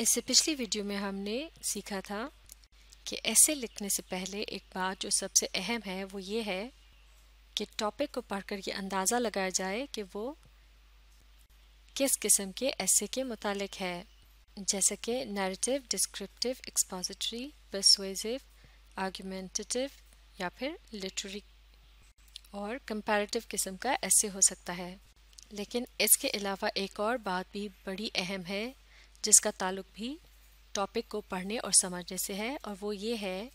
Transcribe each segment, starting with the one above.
इससे पिछली वीडियो में हमने सीखा था कि ऐसे लिखने से पहले एक बात जो सबसे अहम है वो ये है कि टॉपिक को पढ़कर ये अंदाज़ा लगाया जाए कि वो किस किस्म के ऐसे के मुतालिक है, जैसे कि narrative, descriptive, expository, persuasive, argumentative या फिर लिटरेरी और कंपैरेटिव किस्म का ऐसे हो सकता है। लेकिन इसके अलावा एक और बात भी बड़ी अहम है जिसका ताल्लुक भी टॉपिक को पढ़ने और समझने से है, और वो ये है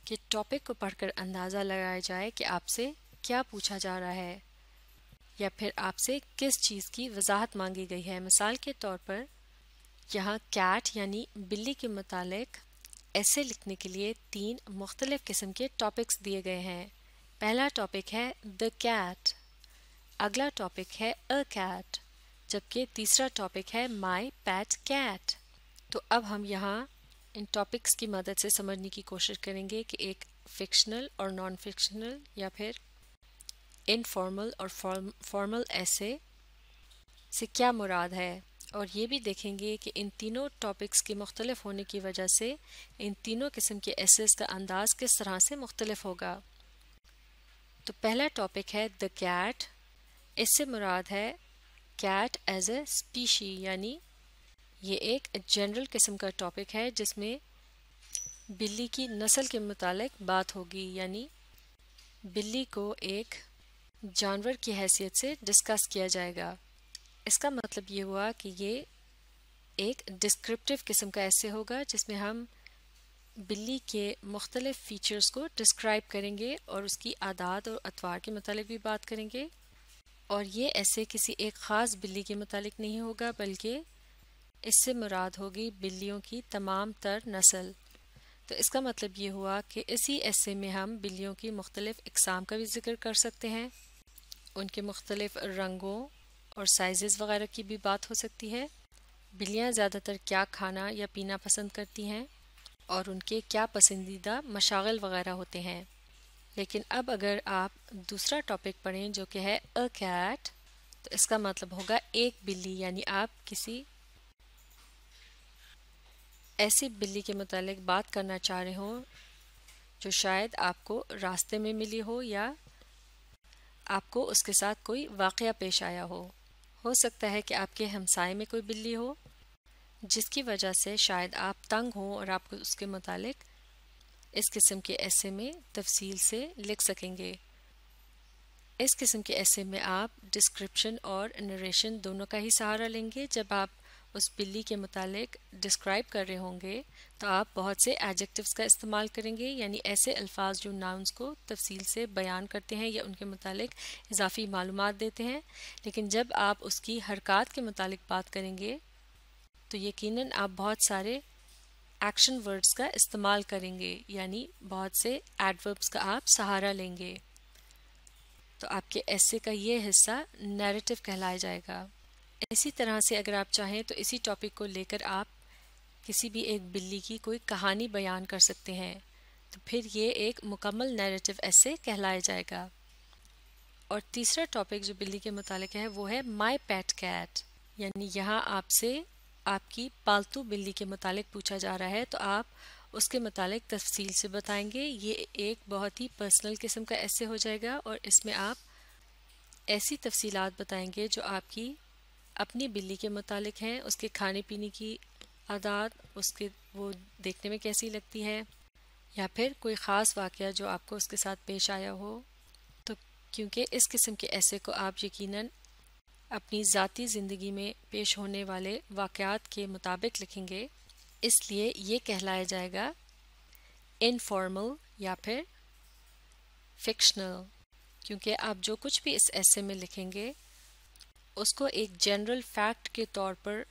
कि टॉपिक को पढ़कर अंदाज़ा लगाया जाए कि आपसे क्या पूछा जा रहा है या फिर आपसे किस चीज़ की वजाहत मांगी गई है। मिसाल के तौर पर यहाँ कैट यानी बिल्ली के मुतालिक ऐसे लिखने के लिए 3 मुख्तलिफ किस्म के टॉपिक्स दिए गए हैं। पहला टॉपिक है द कैट, अगला टॉपिक है अ कैट, जबकि तीसरा टॉपिक है माई पैट कैट। तो अब हम यहाँ इन टॉपिक्स की मदद से समझने की कोशिश करेंगे कि एक फिक्शनल और नॉन फिक्शनल या फिर इनफॉर्मल और फॉर्मल ऐसे से क्या मुराद है, और ये भी देखेंगे कि इन तीनों टॉपिक्स के मुख्तलिफ होने की वजह से इन तीनों किस्म के एसेस का अंदाज किस तरह से मुख्तलिफ होगा। तो पहला टॉपिक है द कैट। इससे मुराद है कैट एज ए स्पीशी, यानी ये एक जनरल किस्म का टॉपिक है जिसमें बिल्ली की नस्ल के मुतालिक बात होगी, यानी बिल्ली को एक जानवर की हैसियत से डिस्कस किया जाएगा। इसका मतलब ये हुआ कि ये एक डिस्क्रिप्टिव किस्म का ऐसे होगा जिसमें हम बिल्ली के मुख्तलिफ फीचर्स को डिस्क्राइब करेंगे और उसकी आदात और अतवार के मुतालिक भी बात करेंगे। और ये ऐसे किसी एक ख़ास बिल्ली के मुतालिक नहीं होगा, बल्कि इससे मुराद होगी बिल्लियों की तमाम तर नस्ल। तो इसका मतलब ये हुआ कि इसी ऐसे में हम बिल्लियों की मुख्तलिफ इकसाम का भी जिक्र कर सकते हैं, उनके मुख्तलिफ रंगों और साइज़ वगैरह की भी बात हो सकती है, बिल्लियाँ ज़्यादातर क्या खाना या पीना पसंद करती हैं और उनके क्या पसंदीदा मशागल वगैरह होते हैं। लेकिन अब अगर आप दूसरा टॉपिक पढ़ें जो कि है अ कैट, तो इसका मतलब होगा एक बिल्ली, यानी आप किसी ऐसी बिल्ली के मुतालिक बात करना चाह रहे हो जो शायद आपको रास्ते में मिली हो या आपको उसके साथ कोई वाक़या पेश आया हो सकता है कि आपके हमसाए में कोई बिल्ली हो जिसकी वजह से शायद आप तंग हो और आपको उसके मुतालिक इस किस्म के ऐसे में तफसील से लिख सकेंगे। इस किस्म के ऐसे में आप डिस्क्रिप्शन और नरेशन दोनों का ही सहारा लेंगे। जब आप उस बिल्ली के मुतालिक डिस्क्राइब कर रहे होंगे तो आप बहुत से एडजेक्टिव्स का इस्तेमाल करेंगे, यानी ऐसे अल्फाज जो नाउन्स को तफसील से बयान करते हैं या उनके मुतालिक इजाफी मालूमात देते हैं। लेकिन जब आप उसकी हरकत के मुतालिक बात करेंगे तो यकीनन आप बहुत सारे एक्शन वर्ड्स का इस्तेमाल करेंगे, यानी बहुत से एडवर्ब्स का आप सहारा लेंगे। तो आपके ऐसे का ये हिस्सा नैरेटिव कहलाया जाएगा। इसी तरह से अगर आप चाहें तो इसी टॉपिक को लेकर आप किसी भी एक बिल्ली की कोई कहानी बयान कर सकते हैं, तो फिर ये एक मुकम्मल नैरेटिव ऐसे कहलाया जाएगा। और तीसरा टॉपिक जो बिल्ली के मुतालिक है वो है माई पैट कैट, यानी यहाँ आपसे आपकी पालतू बिल्ली के मुतालिक पूछा जा रहा है तो आप उसके मुतालिक तफसील से बताएंगे। ये एक बहुत ही पर्सनल किस्म का ऐसे हो जाएगा और इसमें आप ऐसी तफसीलात बताएंगे जो आपकी अपनी बिल्ली के मुतालिक हैं, उसके खाने पीने की आदत, उसके वो देखने में कैसी लगती है, या फिर कोई ख़ास वाक़या जो आपको उसके साथ पेश आया हो। तो क्योंकि इस किस्म के ऐसे को आप यकीनन अपनी ज़ाती ज़िंदगी में पेश होने वाले वाक़यात के मुताबिक लिखेंगे, इसलिए ये कहलाया जाएगा इनफॉर्मल या फिर फिक्शनल। क्योंकि आप जो कुछ भी इस ऐसे में लिखेंगे उसको एक जनरल फैक्ट के तौर पर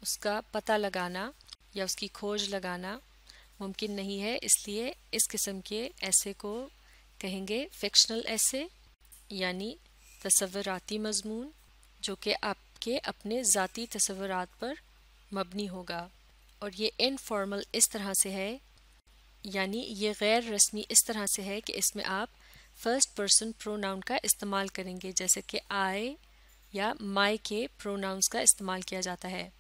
उसका पता लगाना या उसकी खोज लगाना मुमकिन नहीं है, इसलिए इस किस्म के ऐसे को कहेंगे फिक्शनल ऐसे, यानी तसव्वुराती मजमून जो कि आपके अपने ज़ाती तसव्वुरात पर मबनी होगा। और ये इनफॉर्मल इस तरह से है, यानी ये गैर रस्मी इस तरह से है कि इसमें आप फर्स्ट पर्सन प्रोनाउन का इस्तेमाल करेंगे, जैसे कि आई या माई के प्रोनाउंस का इस्तेमाल किया जाता है।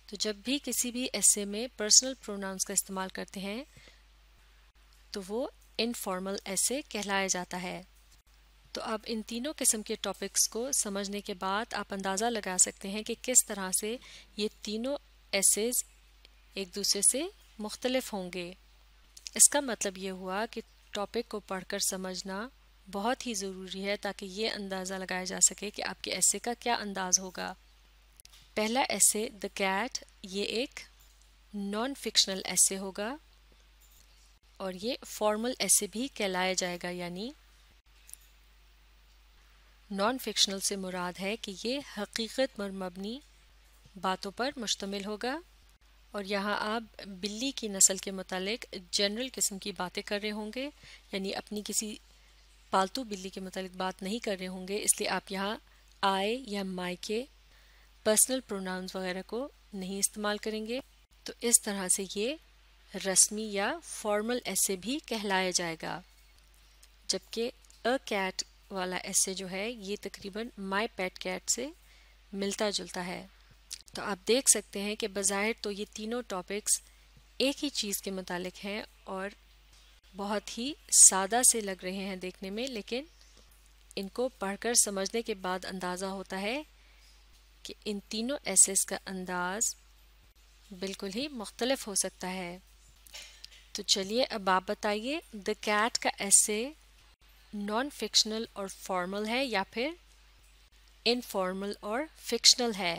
तो जब भी किसी भी ऐसे में पर्सनल प्रोनाउंस का इस्तेमाल करते हैं तो वो इनफॉर्मल ऐसे कहलाया जाता है। तो अब इन तीनों किस्म के टॉपिक्स को समझने के बाद आप अंदाज़ा लगा सकते हैं कि किस तरह से ये तीनों एसेज एक दूसरे से मुख्तलिफ होंगे। इसका मतलब ये हुआ कि टॉपिक को पढ़कर समझना बहुत ही ज़रूरी है ताकि ये अंदाज़ा लगाया जा सके कि आपके ऐसे का क्या अंदाज होगा। पहला ऐसे द कैट, ये एक नॉन फिक्शनल ऐसे होगा और ये फॉर्मल ऐसे भी कहलाया जाएगा, यानी नॉन फिक्शनल से मुराद है कि ये हकीकत पर मबनी बातों पर मुश्तमिल होगा और यहाँ आप बिल्ली की नस्ल के मुतालिक जनरल किस्म की बातें कर रहे होंगे, यानी अपनी किसी पालतू बिल्ली के मुतालिक बात नहीं कर रहे होंगे, इसलिए आप यहाँ आई या माई के पर्सनल प्रोनाउंस वगैरह को नहीं इस्तेमाल करेंगे। तो इस तरह से ये रस्मी या फॉर्मल ऐसे भी कहलाया जाएगा। जबकि अ कैट वाला ऐसे जो है ये तकरीबन माई पेट कैट से मिलता जुलता है। तो आप देख सकते हैं कि बज़ाहिर तो ये तीनों टॉपिक्स एक ही चीज़ के मुतालिक हैं और बहुत ही सादा से लग रहे हैं देखने में, लेकिन इनको पढ़कर समझने के बाद अंदाज़ा होता है कि इन तीनों एसेस का अंदाज बिल्कुल ही मुख्तलिफ हो सकता है। तो चलिए अब आप बताइए, द कैट का ऐसे नॉन फिक्शनल और फॉर्मल है या फिर इनफॉर्मल और फिक्शनल है?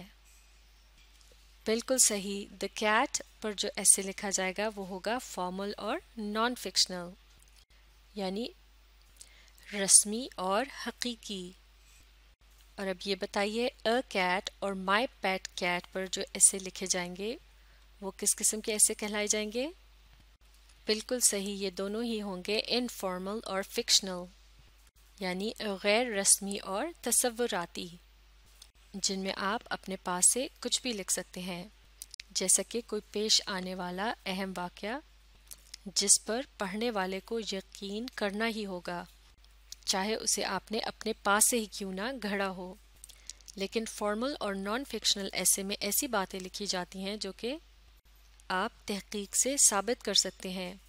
बिल्कुल सही, द कैट पर जो ऐसे लिखा जाएगा वो होगा फॉर्मल और नॉन फिक्शनल, यानी रस्मी और हकीकी। और अब ये बताइए, अ कैट और माई पेट कैट पर जो ऐसे लिखे जाएंगे वो किस किस्म के ऐसे कहलाए जाएंगे? बिल्कुल सही, ये दोनों ही होंगे इनफॉर्मल और फिक्शनल, यानी गैर रस्मी और तसव्वुराती, जिनमें आप अपने पास से कुछ भी लिख सकते हैं, जैसा कि कोई पेश आने वाला अहम वाक़या जिस पर पढ़ने वाले को यकीन करना ही होगा, चाहे उसे आपने अपने पास से ही क्यों ना घड़ा हो। लेकिन फॉर्मल और नॉन फिक्शनल ऐसे में ऐसी बातें लिखी जाती हैं जो कि आप तहकीक से साबित कर सकते हैं,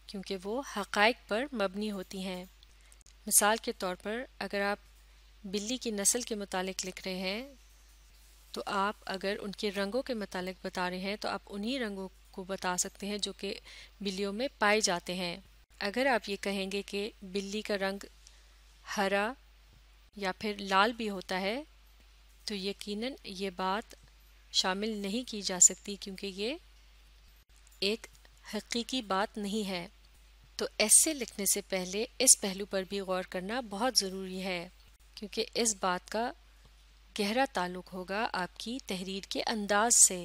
क्योंकि वो हक़ाइक़ पर मबनी होती हैं। मिसाल के तौर पर अगर आप बिल्ली की नस्ल के मुतालिक लिख रहे हैं तो आप अगर उनके रंगों के मुतालिक बता रहे हैं तो आप उन्हीं रंगों को बता सकते हैं जो कि बिल्लियों में पाए जाते हैं। अगर आप ये कहेंगे कि बिल्ली का रंग हरा या फिर लाल भी होता है तो यकीनन ये बात शामिल नहीं की जा सकती, क्योंकि ये एक हकीकी बात नहीं है। तो ऐसे लिखने से पहले इस पहलू पर भी गौर करना बहुत ज़रूरी है, क्योंकि इस बात का गहरा ताल्लुक होगा आपकी तहरीर के अंदाज से।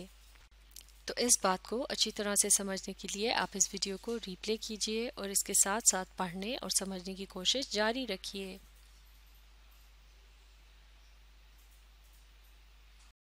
तो इस बात को अच्छी तरह से समझने के लिए आप इस वीडियो को रिप्ले कीजिए और इसके साथ साथ पढ़ने और समझने की कोशिश जारी रखिए।